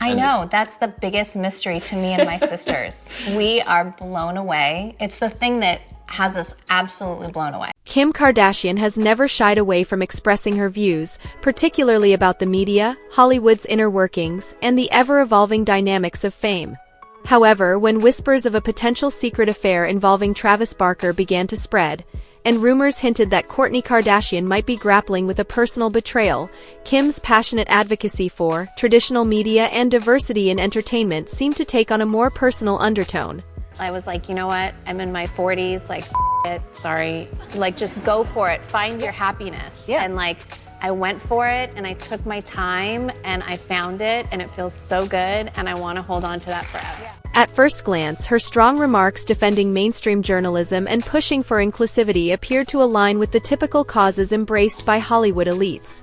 I know, that's the biggest mystery to me and my sisters. We are blown away. It's the thing that has us absolutely blown away. Kim Kardashian has never shied away from expressing her views, particularly about the media, Hollywood's inner workings, and the ever-evolving dynamics of fame. However, when whispers of a potential secret affair involving Travis Barker began to spread, and rumors hinted that Kourtney Kardashian might be grappling with a personal betrayal, Kim's passionate advocacy for traditional media and diversity in entertainment seemed to take on a more personal undertone. I was like, you know what? I'm in my 40s, like, it, sorry. Like, just go for it. Find your happiness. Yeah. And like, I went for it and I took my time and I found it and it feels so good and I want to hold on to that forever. Yeah. At first glance, her strong remarks defending mainstream journalism and pushing for inclusivity appeared to align with the typical causes embraced by Hollywood elites.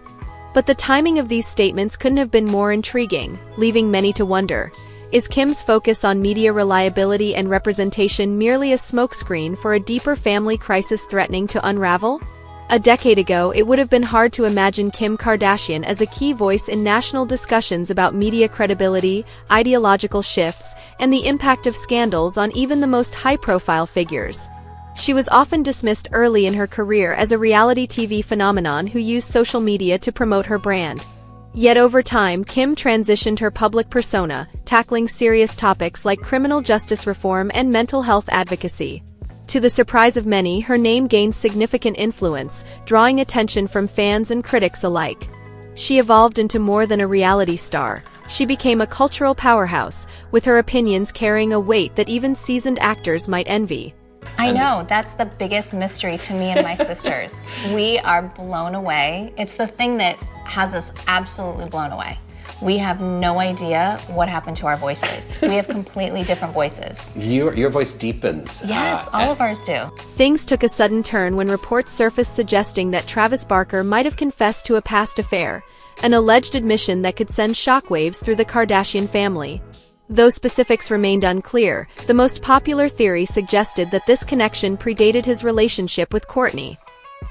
But the timing of these statements couldn't have been more intriguing, leaving many to wonder. Is Kim's focus on media reliability and representation merely a smokescreen for a deeper family crisis threatening to unravel? A decade ago, it would have been hard to imagine Kim Kardashian as a key voice in national discussions about media credibility, ideological shifts, and the impact of scandals on even the most high-profile figures. She was often dismissed early in her career as a reality TV phenomenon who used social media to promote her brand. Yet over time, Kim transitioned her public persona, tackling serious topics like criminal justice reform and mental health advocacy. To the surprise of many, her name gained significant influence, drawing attention from fans and critics alike. She evolved into more than a reality star. She became a cultural powerhouse, with her opinions carrying a weight that even seasoned actors might envy. I know, that's the biggest mystery to me and my sisters. We are blown away. It's the thing that has us absolutely blown away. We have no idea what happened to our voices. We have completely different voices. Your voice deepens. Yes, all of ours do. Things took a sudden turn when reports surfaced suggesting that Travis Barker might have confessed to a past affair, an alleged admission that could send shockwaves through the Kardashian family. Though specifics remained unclear, the most popular theory suggested that this connection predated his relationship with Kourtney.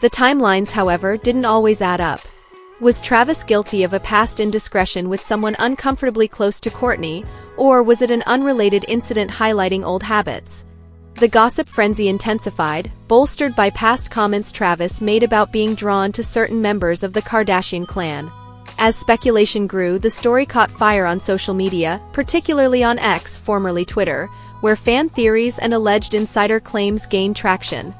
The timelines, however, didn't always add up. Was Travis guilty of a past indiscretion with someone uncomfortably close to Kourtney, or was it an unrelated incident highlighting old habits? The gossip frenzy intensified, bolstered by past comments Travis made about being drawn to certain members of the Kardashian clan. As speculation grew, the story caught fire on social media, particularly on X, formerly Twitter, where fan theories and alleged insider claims gained traction.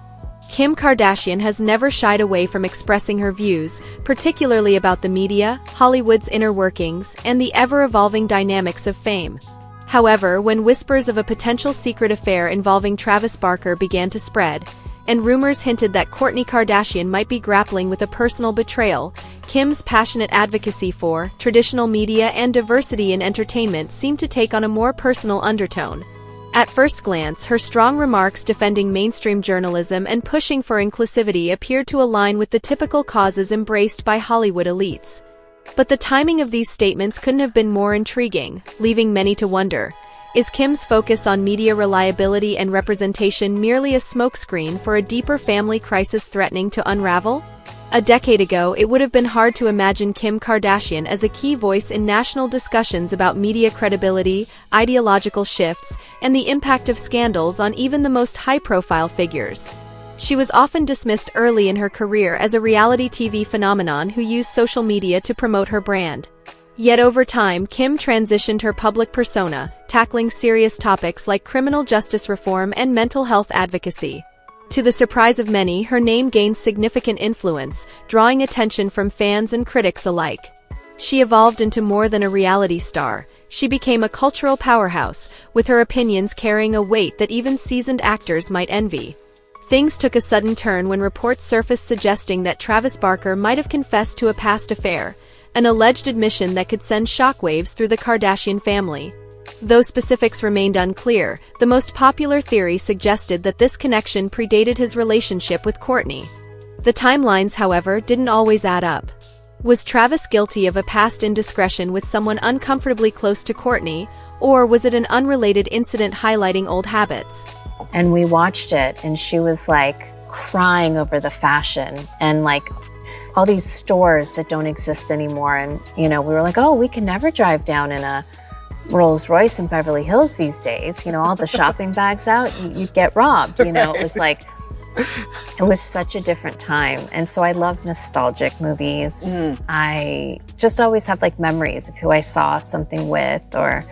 Kim Kardashian has never shied away from expressing her views, particularly about the media, Hollywood's inner workings, and the ever-evolving dynamics of fame. However, when whispers of a potential secret affair involving Travis Barker began to spread, and rumors hinted that Kourtney Kardashian might be grappling with a personal betrayal, Kim's passionate advocacy for traditional media and diversity in entertainment seemed to take on a more personal undertone. At first glance, her strong remarks defending mainstream journalism and pushing for inclusivity appeared to align with the typical causes embraced by Hollywood elites. But the timing of these statements couldn't have been more intriguing, leaving many to wonder. Is Kim's focus on media reliability and representation merely a smokescreen for a deeper family crisis threatening to unravel? A decade ago, it would have been hard to imagine Kim Kardashian as a key voice in national discussions about media credibility, ideological shifts, and the impact of scandals on even the most high-profile figures. She was often dismissed early in her career as a reality TV phenomenon who used social media to promote her brand. Yet over time, Kim transitioned her public persona, tackling serious topics like criminal justice reform and mental health advocacy. To the surprise of many, her name gained significant influence, drawing attention from fans and critics alike. She evolved into more than a reality star. She became a cultural powerhouse, with her opinions carrying a weight that even seasoned actors might envy. Things took a sudden turn when reports surfaced suggesting that Travis Barker might have confessed to a past affair, an alleged admission that could send shockwaves through the Kardashian family. Though specifics remained unclear, the most popular theory suggested that this connection predated his relationship with Kourtney. The timelines, however, didn't always add up. Was Travis guilty of a past indiscretion with someone uncomfortably close to Kourtney, or was it an unrelated incident highlighting old habits? And we watched it and she was like crying over the fashion and like all these stores that don't exist anymore. And, you know, we were like, oh, we can never drive down in a Rolls Royce in Beverly Hills these days, all the shopping bags out, you'd get robbed, it was like, it was such a different time. And so I love nostalgic movies. I just always have like memories of who I saw something with or...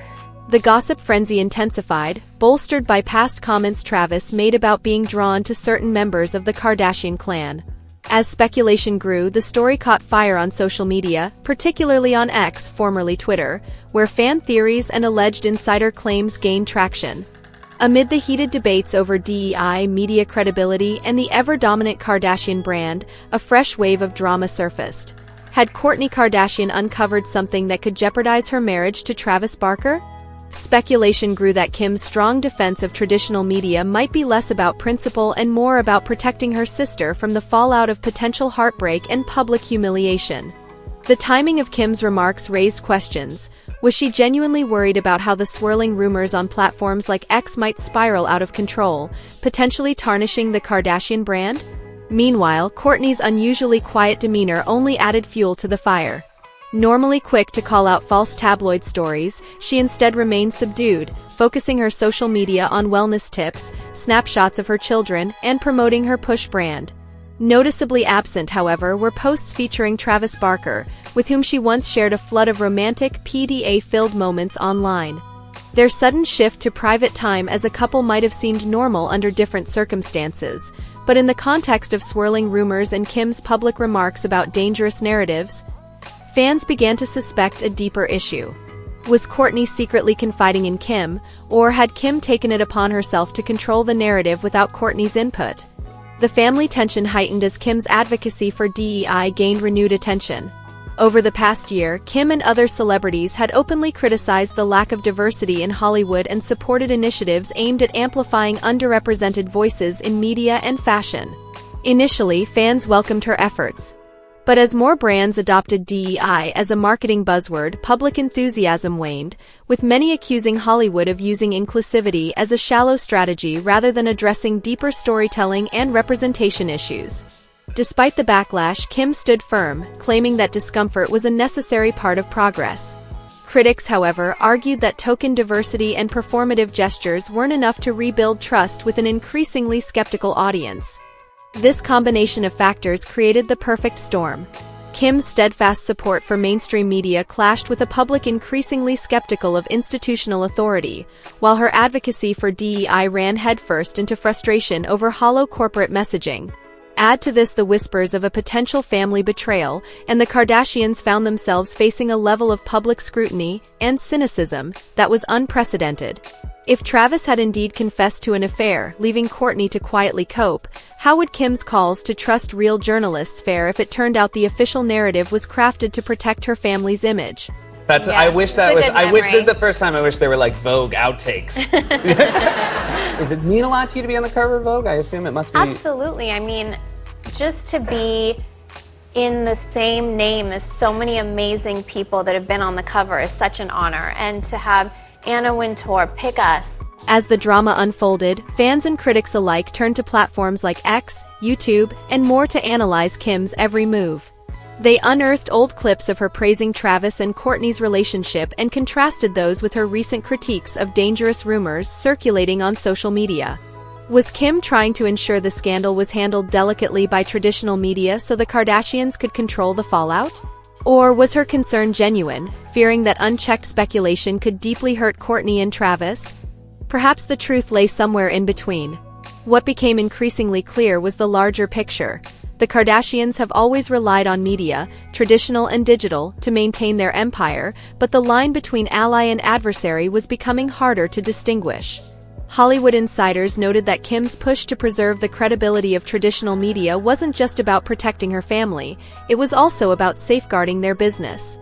The gossip frenzy intensified, bolstered by past comments Travis made about being drawn to certain members of the Kardashian clan. As speculation grew, the story caught fire on social media, particularly on X, formerly Twitter, where fan theories and alleged insider claims gained traction. Amid the heated debates over DEI, media credibility, and the ever-dominant Kardashian brand, a fresh wave of drama surfaced. Had Kourtney Kardashian uncovered something that could jeopardize her marriage to Travis Barker? Speculation grew that Kim's strong defense of traditional media might be less about principle and more about protecting her sister from the fallout of potential heartbreak and public humiliation. The timing of Kim's remarks raised questions. Was she genuinely worried about how the swirling rumors on platforms like X might spiral out of control, potentially tarnishing the Kardashian brand? Meanwhile, Kourtney's unusually quiet demeanor only added fuel to the fire. Normally quick to call out false tabloid stories, she instead remained subdued, focusing her social media on wellness tips, snapshots of her children, and promoting her push brand. Noticeably absent, however, were posts featuring Travis Barker, with whom she once shared a flood of romantic, PDA-filled moments online. Their sudden shift to private time as a couple might have seemed normal under different circumstances, but in the context of swirling rumors and Kim's public remarks about dangerous narratives, fans began to suspect a deeper issue. Was Kourtney secretly confiding in Kim, or had Kim taken it upon herself to control the narrative without Kourtney's input? The family tension heightened as Kim's advocacy for DEI gained renewed attention. Over the past year, Kim and other celebrities had openly criticized the lack of diversity in Hollywood and supported initiatives aimed at amplifying underrepresented voices in media and fashion. Initially, fans welcomed her efforts. But as more brands adopted DEI as a marketing buzzword, public enthusiasm waned, with many accusing Hollywood of using inclusivity as a shallow strategy rather than addressing deeper storytelling and representation issues. Despite the backlash, Kim stood firm, claiming that discomfort was a necessary part of progress. Critics, however, argued that token diversity and performative gestures weren't enough to rebuild trust with an increasingly skeptical audience. This combination of factors created the perfect storm. Kim's steadfast support for mainstream media clashed with a public increasingly skeptical of institutional authority, while her advocacy for DEI ran headfirst into frustration over hollow corporate messaging. Add to this the whispers of a potential family betrayal, and the Kardashians found themselves facing a level of public scrutiny and cynicism that was unprecedented. If Travis had indeed confessed to an affair, leaving Kourtney to quietly cope, how would Kim's calls to trust real journalists fare if it turned out the official narrative was crafted to protect her family's image? I wish that was. I wish this is the first time. I wish there were like Vogue outtakes. Does it mean a lot to you to be on the cover of Vogue? I assume it must be. Absolutely. I mean, just to be in the same name as so many amazing people that have been on the cover is such an honor, and to have Anna Wintour pick us. As the drama unfolded, fans and critics alike turned to platforms like X, YouTube, and more to analyze Kim's every move. They unearthed old clips of her praising Travis and Kourtney's relationship and contrasted those with her recent critiques of dangerous rumors circulating on social media. Was Kim trying to ensure the scandal was handled delicately by traditional media so the Kardashians could control the fallout? Or was her concern genuine, fearing that unchecked speculation could deeply hurt Kourtney and Travis? Perhaps the truth lay somewhere in between. What became increasingly clear was the larger picture. The Kardashians have always relied on media, traditional and digital, to maintain their empire, but the line between ally and adversary was becoming harder to distinguish. Hollywood insiders noted that Kim's push to preserve the credibility of traditional media wasn't just about protecting her family, it was also about safeguarding their business.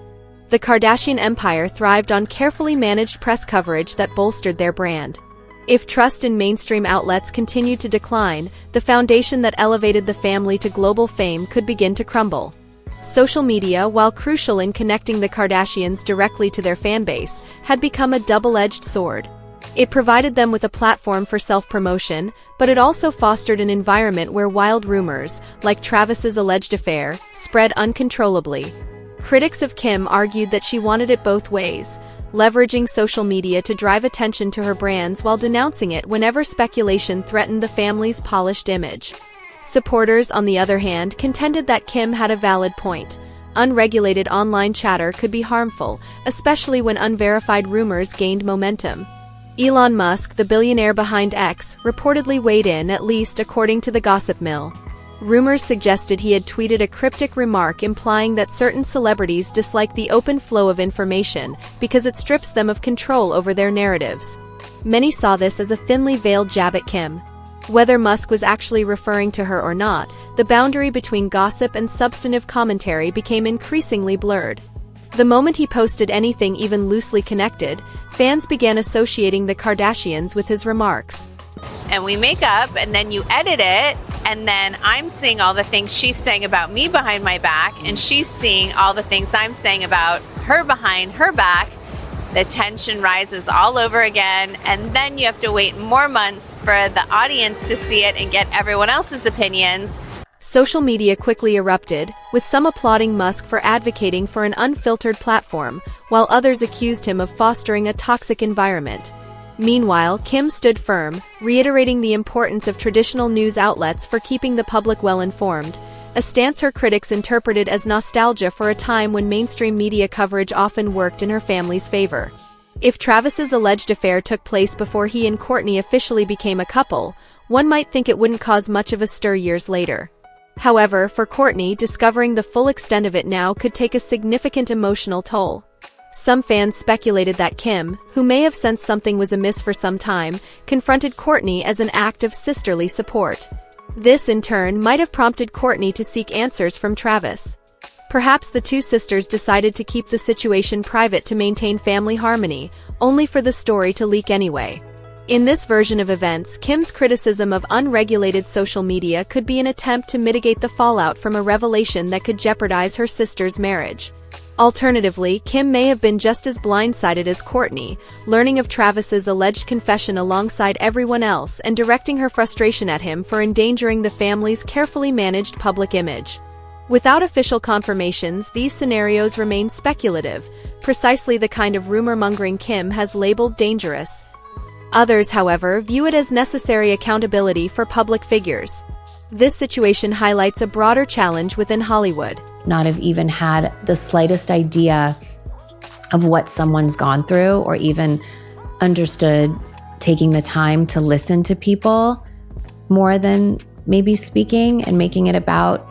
The Kardashian empire thrived on carefully managed press coverage that bolstered their brand. If trust in mainstream outlets continued to decline, the foundation that elevated the family to global fame could begin to crumble. Social media, while crucial in connecting the Kardashians directly to their fanbase, had become a double-edged sword. It provided them with a platform for self-promotion, but it also fostered an environment where wild rumors, like Travis's alleged affair, spread uncontrollably. Critics of Kim argued that she wanted it both ways, leveraging social media to drive attention to her brands while denouncing it whenever speculation threatened the family's polished image. Supporters, on the other hand, contended that Kim had a valid point. Unregulated online chatter could be harmful, especially when unverified rumors gained momentum. Elon Musk, the billionaire behind X, reportedly weighed in, at least according to the gossip mill. Rumors suggested he had tweeted a cryptic remark implying that certain celebrities dislike the open flow of information because it strips them of control over their narratives. Many saw this as a thinly veiled jab at Kim. Whether Musk was actually referring to her or not, the boundary between gossip and substantive commentary became increasingly blurred. The moment he posted anything even loosely connected, fans began associating the Kardashians with his remarks. And we make up, and then you edit it, and then I'm seeing all the things she's saying about me behind my back, and she's seeing all the things I'm saying about her behind her back. The tension rises all over again, and then you have to wait more months for the audience to see it and get everyone else's opinions. Social media quickly erupted, with some applauding Musk for advocating for an unfiltered platform, while others accused him of fostering a toxic environment. Meanwhile, Kim stood firm, reiterating the importance of traditional news outlets for keeping the public well informed, a stance her critics interpreted as nostalgia for a time when mainstream media coverage often worked in her family's favor. If Travis's alleged affair took place before he and Kourtney officially became a couple, one might think it wouldn't cause much of a stir years later. However, for Kourtney, discovering the full extent of it now could take a significant emotional toll. Some fans speculated that Kim, who may have sensed something was amiss for some time, confronted Kourtney as an act of sisterly support. This, in turn, might have prompted Kourtney to seek answers from Travis. Perhaps the two sisters decided to keep the situation private to maintain family harmony, only for the story to leak anyway. In this version of events, Kim's criticism of unregulated social media could be an attempt to mitigate the fallout from a revelation that could jeopardize her sister's marriage. Alternatively, Kim may have been just as blindsided as Kourtney, learning of Travis's alleged confession alongside everyone else and directing her frustration at him for endangering the family's carefully managed public image. Without official confirmations, these scenarios remain speculative, precisely the kind of rumor-mongering Kim has labeled dangerous. Others, however, view it as necessary accountability for public figures. This situation highlights a broader challenge within Hollywood. Not have even had the slightest idea of what someone's gone through or even understood taking the time to listen to people more than maybe speaking and making it about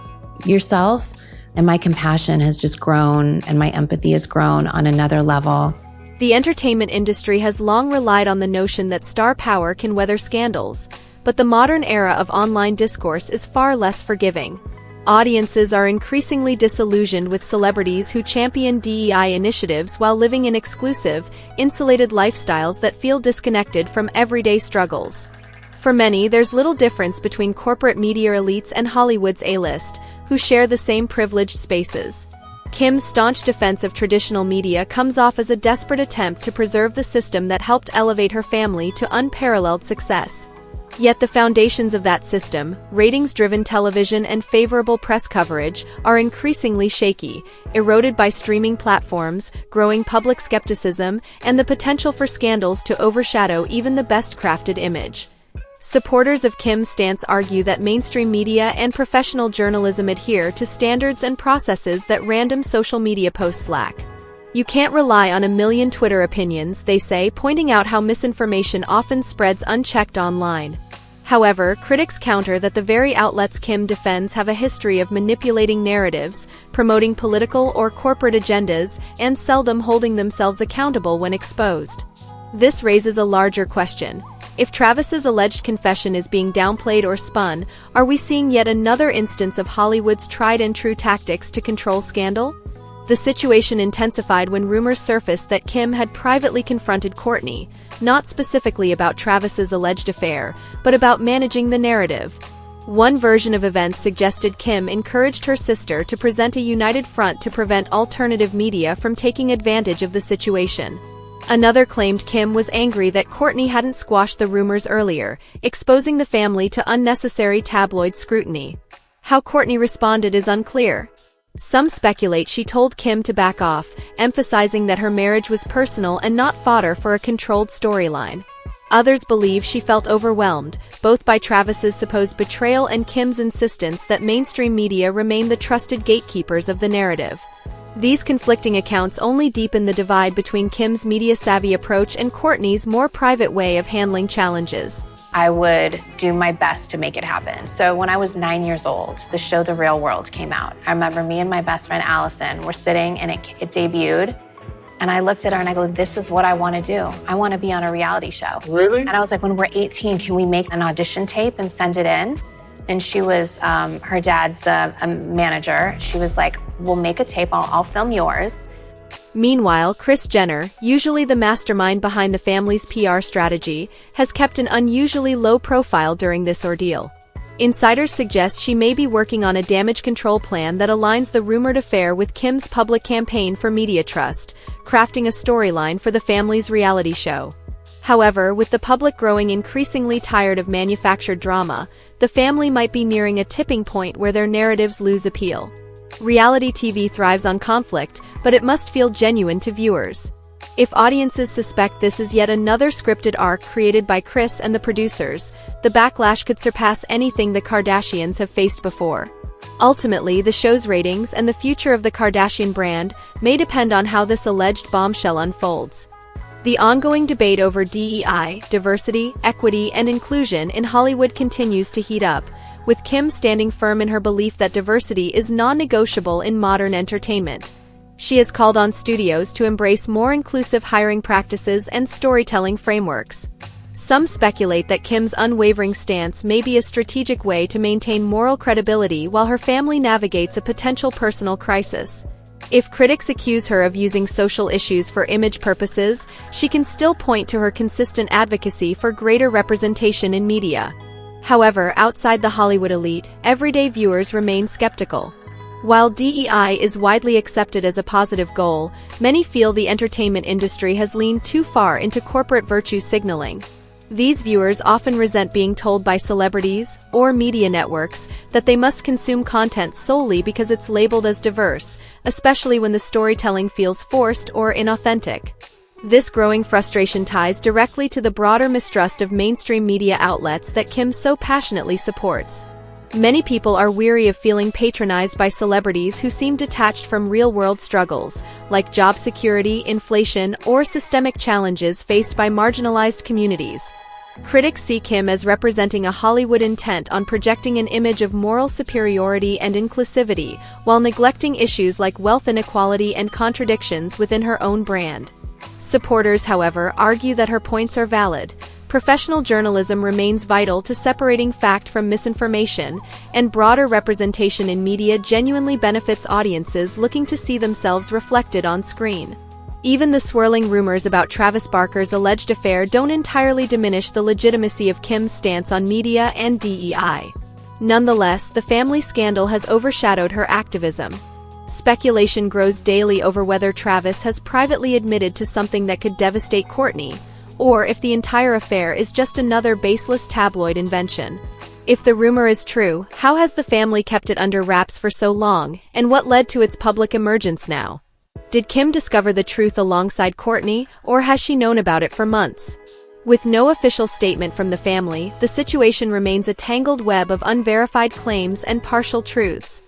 yourself. And my compassion has just grown and my empathy has grown on another level. The entertainment industry has long relied on the notion that star power can weather scandals, but the modern era of online discourse is far less forgiving. Audiences are increasingly disillusioned with celebrities who champion DEI initiatives while living in exclusive, insulated lifestyles that feel disconnected from everyday struggles. For many, there's little difference between corporate media elites and Hollywood's A-list, who share the same privileged spaces. Kim's staunch defense of traditional media comes off as a desperate attempt to preserve the system that helped elevate her family to unparalleled success. Yet the foundations of that system, ratings-driven television and favorable press coverage, are increasingly shaky, eroded by streaming platforms, growing public skepticism, and the potential for scandals to overshadow even the best-crafted image. Supporters of Kim's stance argue that mainstream media and professional journalism adhere to standards and processes that random social media posts lack. You can't rely on a million Twitter opinions, they say, pointing out how misinformation often spreads unchecked online. However, critics counter that the very outlets Kim defends have a history of manipulating narratives, promoting political or corporate agendas, and seldom holding themselves accountable when exposed. This raises a larger question. If Travis's alleged confession is being downplayed or spun, are we seeing yet another instance of Hollywood's tried-and-true tactics to control scandal? The situation intensified when rumors surfaced that Kim had privately confronted Kourtney, not specifically about Travis's alleged affair, but about managing the narrative. One version of events suggested Kim encouraged her sister to present a united front to prevent alternative media from taking advantage of the situation. Another claimed Kim was angry that Kourtney hadn't squashed the rumors earlier, exposing the family to unnecessary tabloid scrutiny. How Kourtney responded is unclear. Some speculate she told Kim to back off, emphasizing that her marriage was personal and not fodder for a controlled storyline. Others believe she felt overwhelmed, both by Travis's supposed betrayal and Kim's insistence that mainstream media remain the trusted gatekeepers of the narrative. These conflicting accounts only deepen the divide between Kim's media-savvy approach and Kourtney's more private way of handling challenges. I would do my best to make it happen. So when I was 9 years old, the show The Real World came out. I remember me and my best friend Allison were sitting and it debuted. And I looked at her and I go, this is what I want to do. I want to be on a reality show. Really? And I was like, when we're 18, can we make an audition tape and send it in? And she was, her dad's a manager. She was like, we'll make a tape, I'll film yours. Meanwhile, Kris Jenner, usually the mastermind behind the family's PR strategy, has kept an unusually low profile during this ordeal. Insiders suggest she may be working on a damage control plan that aligns the rumored affair with Kim's public campaign for media trust, crafting a storyline for the family's reality show. However, with the public growing increasingly tired of manufactured drama, the family might be nearing a tipping point where their narratives lose appeal. Reality TV thrives on conflict, but it must feel genuine to viewers. If audiences suspect this is yet another scripted arc created by Kris and the producers, the backlash could surpass anything the Kardashians have faced before. Ultimately, the show's ratings and the future of the Kardashian brand may depend on how this alleged bombshell unfolds. The ongoing debate over DEI, diversity, equity, and inclusion in Hollywood continues to heat up, with Kim standing firm in her belief that diversity is non-negotiable in modern entertainment. She has called on studios to embrace more inclusive hiring practices and storytelling frameworks. Some speculate that Kim's unwavering stance may be a strategic way to maintain moral credibility while her family navigates a potential personal crisis. If critics accuse her of using social issues for image purposes, she can still point to her consistent advocacy for greater representation in media. However, outside the Hollywood elite, everyday viewers remain skeptical. While DEI is widely accepted as a positive goal, many feel the entertainment industry has leaned too far into corporate virtue signaling. These viewers often resent being told by celebrities or media networks that they must consume content solely because it's labeled as diverse, especially when the storytelling feels forced or inauthentic. This growing frustration ties directly to the broader mistrust of mainstream media outlets that Kim so passionately supports. Many people are weary of feeling patronized by celebrities who seem detached from real-world struggles, like job security, inflation, or systemic challenges faced by marginalized communities. Critics see Kim as representing a Hollywood intent on projecting an image of moral superiority and inclusivity, while neglecting issues like wealth inequality and contradictions within her own brand. Supporters, however, argue that her points are valid. Professional journalism remains vital to separating fact from misinformation, and broader representation in media genuinely benefits audiences looking to see themselves reflected on screen. Even the swirling rumors about Travis Barker's alleged affair don't entirely diminish the legitimacy of Kim's stance on media and DEI. Nonetheless, the family scandal has overshadowed her activism. Speculation grows daily over whether Travis has privately admitted to something that could devastate Kourtney, or if the entire affair is just another baseless tabloid invention. If the rumor is true, how has the family kept it under wraps for so long, and what led to its public emergence now? Did Kim discover the truth alongside Kourtney, or has she known about it for months? With no official statement from the family, the situation remains a tangled web of unverified claims and partial truths.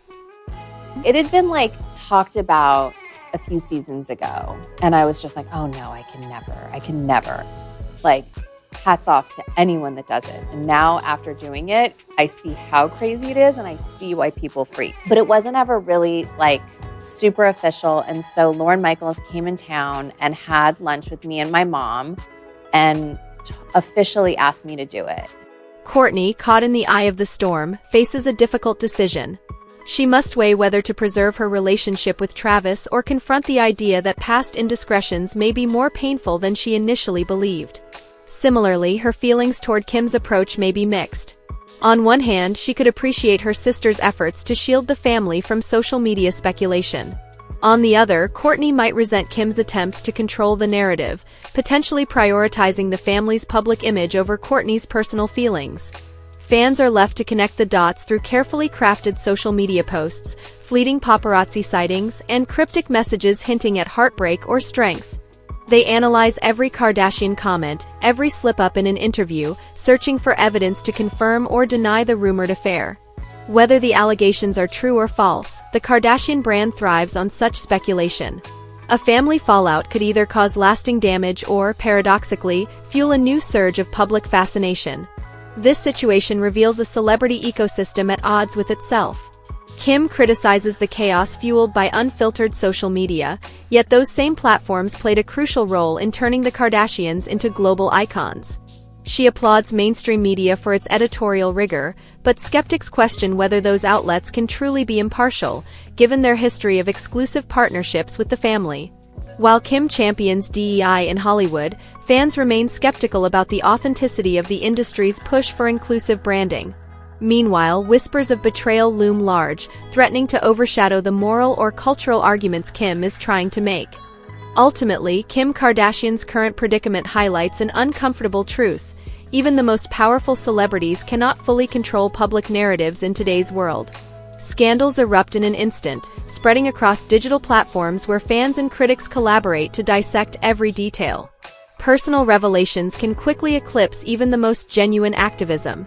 It had been talked about a few seasons ago, and I was just like, oh no, I can never. Hats off to anyone that does it. And now after doing it, I see how crazy it is and I see why people freak. But it wasn't ever really super official. And so Lorne Michaels came in town and had lunch with me and my mom and officially asked me to do it. Kourtney, caught in the eye of the storm, faces a difficult decision. She must weigh whether to preserve her relationship with Travis or confront the idea that past indiscretions may be more painful than she initially believed. Similarly, her feelings toward Kim's approach may be mixed. On one hand, she could appreciate her sister's efforts to shield the family from social media speculation. On the other, Kourtney might resent Kim's attempts to control the narrative, potentially prioritizing the family's public image over Kourtney's personal feelings. Fans are left to connect the dots through carefully crafted social media posts, fleeting paparazzi sightings, and cryptic messages hinting at heartbreak or strength. They analyze every Kardashian comment, every slip-up in an interview, searching for evidence to confirm or deny the rumored affair. Whether the allegations are true or false, the Kardashian brand thrives on such speculation. A family fallout could either cause lasting damage or, paradoxically, fuel a new surge of public fascination. This situation reveals a celebrity ecosystem at odds with itself. Kim criticizes the chaos fueled by unfiltered social media, yet those same platforms played a crucial role in turning the Kardashians into global icons. She applauds mainstream media for its editorial rigor, but skeptics question whether those outlets can truly be impartial, given their history of exclusive partnerships with the family. While Kim champions DEI in Hollywood, fans remain skeptical about the authenticity of the industry's push for inclusive branding. Meanwhile, whispers of betrayal loom large, threatening to overshadow the moral or cultural arguments Kim is trying to make. Ultimately, Kim Kardashian's current predicament highlights an uncomfortable truth. Even the most powerful celebrities cannot fully control public narratives in today's world. Scandals erupt in an instant, spreading across digital platforms where fans and critics collaborate to dissect every detail. Personal revelations can quickly eclipse even the most genuine activism.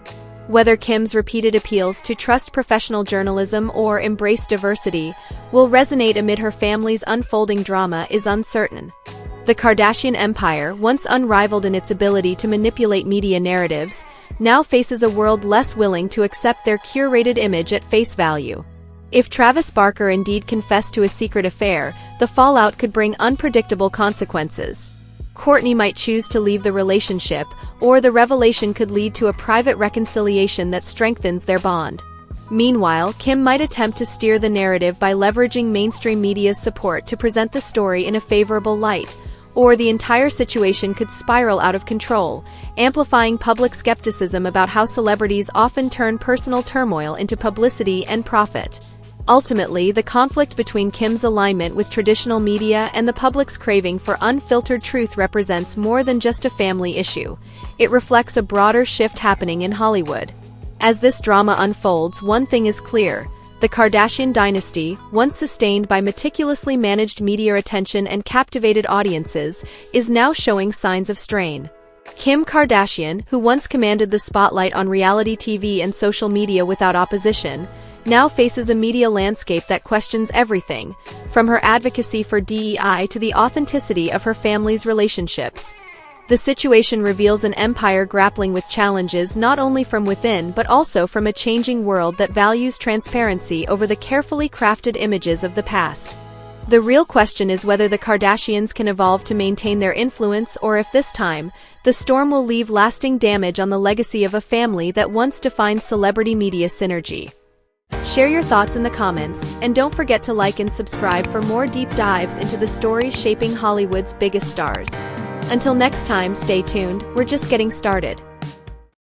Whether Kim's repeated appeals to trust professional journalism or embrace diversity will resonate amid her family's unfolding drama is uncertain. The Kardashian empire, once unrivaled in its ability to manipulate media narratives, now faces a world less willing to accept their curated image at face value. If Travis Barker indeed confessed to a secret affair, the fallout could bring unpredictable consequences. Kourtney might choose to leave the relationship, or the revelation could lead to a private reconciliation that strengthens their bond. Meanwhile, Kim might attempt to steer the narrative by leveraging mainstream media's support to present the story in a favorable light, or the entire situation could spiral out of control, amplifying public skepticism about how celebrities often turn personal turmoil into publicity and profit. Ultimately, the conflict between Kim's alignment with traditional media and the public's craving for unfiltered truth represents more than just a family issue. It reflects a broader shift happening in Hollywood. As this drama unfolds, one thing is clear. The Kardashian dynasty, once sustained by meticulously managed media attention and captivated audiences, is now showing signs of strain. Kim Kardashian, who once commanded the spotlight on reality TV and social media without opposition, now faces a media landscape that questions everything, from her advocacy for DEI to the authenticity of her family's relationships. The situation reveals an empire grappling with challenges not only from within but also from a changing world that values transparency over the carefully crafted images of the past. The real question is whether the Kardashians can evolve to maintain their influence, or if this time, the storm will leave lasting damage on the legacy of a family that once defined celebrity media synergy. Share your thoughts in the comments, and don't forget to like and subscribe for more deep dives into the stories shaping Hollywood's biggest stars. Until next time, stay tuned, we're just getting started.